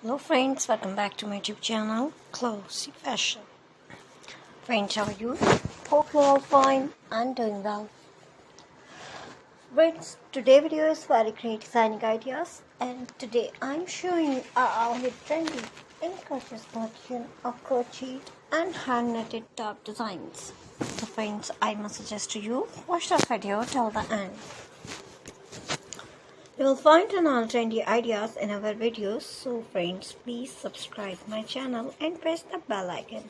Hello friends, welcome back to my YouTube channel, Closey Fashion. Friends, how are you? Hope you're all fine and doing well. Friends, today's video is very great designing ideas, and today I'm showing our trendy in crochet collection of crochet and hand knitted top designs. So friends, I must suggest to you watch this video till the end. You will find all trendy ideas in our videos, so friends, please subscribe my channel and press the bell icon.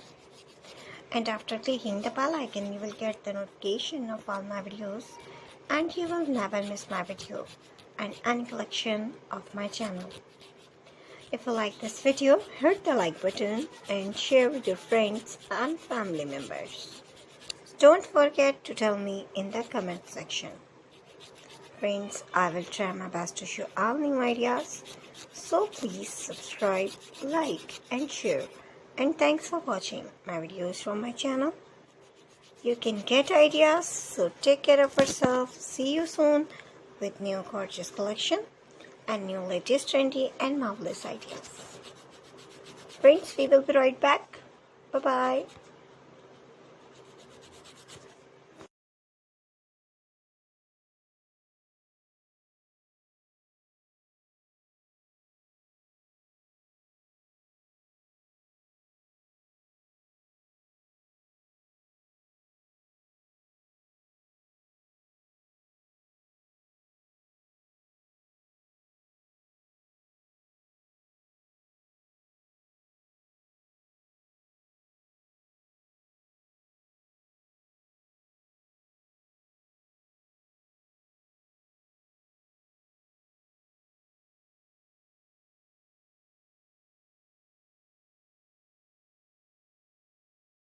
And after clicking the bell icon, you will get the notification of all my videos and you will never miss my video and any collection of my channel. If you like this video, hit the like button and share with your friends and family members. Don't forget to tell me in the comment section. Friends, I will try my best to show all new ideas, so please subscribe, like and share. And thanks for watching my videos from my channel. You can get ideas, so take care of yourself. See you soon with new gorgeous collection and new latest trendy and marvelous ideas. Friends, we will be right back. Bye-bye.